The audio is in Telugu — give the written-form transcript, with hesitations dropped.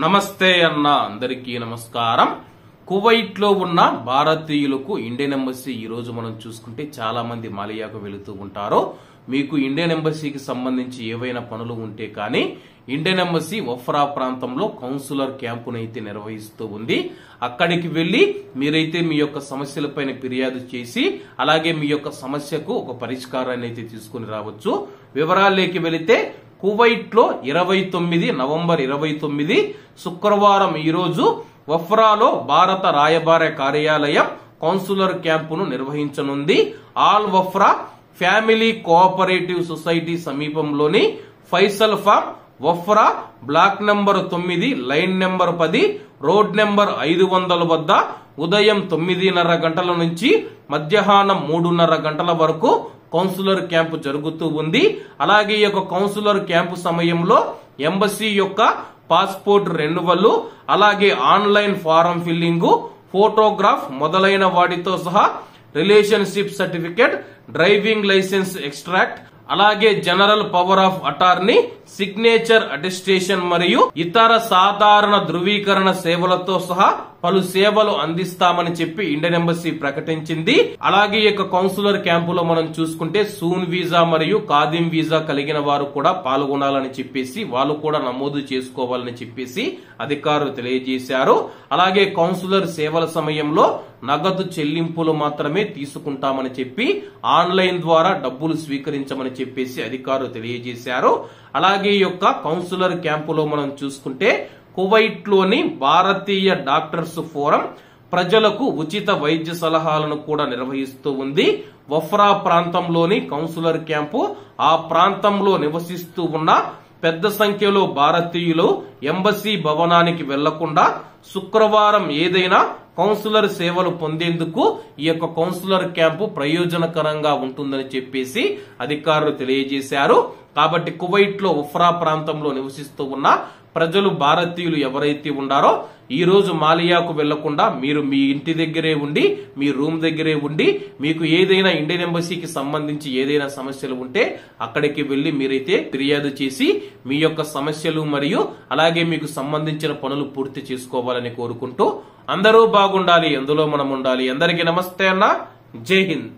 నమస్తే అన్న అందరికీ నమస్కారం. కువైట్ లో ఉన్న భారతీయులకు ఇండియన్ ఎంబసీ ఈ రోజు మనం చూసుకుంటే చాలా మంది మాలియాకు వెళుతూ ఉంటారు. మీకు ఇండియన్ ఎంబసీకి సంబంధించి ఏవైనా పనులు ఉంటే కానీ ఇండియన్ ఎంబసీ వఫ్రా ప్రాంతంలో కౌన్సిలర్ క్యాంపునైతే నిర్వహిస్తూ ఉంది. అక్కడికి వెళ్లి మీరైతే మీ యొక్క సమస్యలపైన ఫిర్యాదు చేసి అలాగే మీ యొక్క సమస్యకు ఒక పరిష్కారాన్ని అయితే తీసుకుని రావచ్చు. వివరాల్లోకి వెళితే కువైట్ లో 29 నవంబర్ 29 శుక్రవారం ఈ రోజు వఫ్రాలో భారత రాయబార కార్యాలయం కౌన్సిలర్ క్యాంపును నిర్వహించనుంది. Al Wafra family cooperative society సమీపంలోని Faisal farm Wafra block number 9 line number 10 road number 500 వద్ద ఉదయం 9:30 గంటల నుంచి మధ్యాహ్నం 3:30 గంటల వరకు కౌన్సిలర్ క్యాంపు జరుగుతూ ఉంది. అలాగే ఈ యొక్క కౌన్సిలర్ క్యాంపు సమయంలో ఎంబసీ యొక్క పాస్పోర్ట్ రెన్యువల్, అలాగే ఆన్లైన్ ఫారం ఫిల్లింగ్, ఫోటోగ్రాఫ్ మొదలైన వాటితో సహా relationship certificate, driving licence extract, అలాగే general power of attorney, signature attestation మరియు ఇతర సాధారణ ధృవీకరణ సేవలతో సహా పలు సేవలు అందిస్తామని చెప్పి ఇండియన్ ఎంబసీ ప్రకటించింది. అలాగే ఈ కౌన్సిలర్ క్యాంపులో మనం చూసుకుంటే సూన్ వీసా మరియు కాదిం వీసా కలిగిన వారు కూడా పాల్గొనాలని చెప్పేసి వాళ్ళు కూడా నమోదు చేసుకోవాలని చెప్పేసి అధికారులు తెలియజేశారు. అలాగే కౌన్సిలర్ సేవల సమయంలో నగదు చెల్లింపులు మాత్రమే తీసుకుంటామని చెప్పి ఆన్లైన్ ద్వారా డబ్బులు స్వీకరించమని చెప్పేసి అధికారులు తెలియజేశారు. అలాగే ఈ యొక్క కౌన్సిలర్ క్యాంపులో మనం చూసుకుంటే కువైట్ లోని భారతీయ డాక్టర్స్ ఫోరం ప్రజలకు ఉచిత వైద్య సలహాలను కూడా నిర్వహిస్తూ ఉంది. వఫ్రా ప్రాంతంలోని కౌన్సిలర్ క్యాంపు ఆ ప్రాంతంలో నివసిస్తూ ఉన్న పెద్ద సంఖ్యలో భారతీయులు ఎంబసీ భవనానికి వెళ్లకుండా శుక్రవారం ఏదైనా కౌన్సిలర్ సేవలు పొందేందుకు ఈ యొక్క కౌన్సిలర్ క్యాంపు ప్రయోజనకరంగా ఉంటుందని చెప్పేసి అధికారులు తెలియజేశారు. కాబట్టి కువైట్ లో వఫ్రా ప్రాంతంలో నివసిస్తూ ఉన్న ప్రజలు భారతీయులు ఎవరైతే ఉన్నారో ఈ రోజు మాలియాకు వెళ్లకుండా మీరు మీ ఇంటి దగ్గరే ఉండి మీ రూమ్ దగ్గరే ఉండి మీకు ఏదైనా ఇండియన్ ఎంబసీకి సంబంధించి ఏదైనా సమస్యలు ఉంటే అక్కడికి వెళ్లి మీరైతే ఫిర్యాదు చేసి మీ యొక్క సమస్యలు మరియు అలాగే మీకు సంబంధించిన పనులు పూర్తి చేసుకోవాలని కోరుకుంటూ అందరూ బాగుండాలి, అందులో మనం ఉండాలి. అందరికీ నమస్తే అన్న, జై హింద్.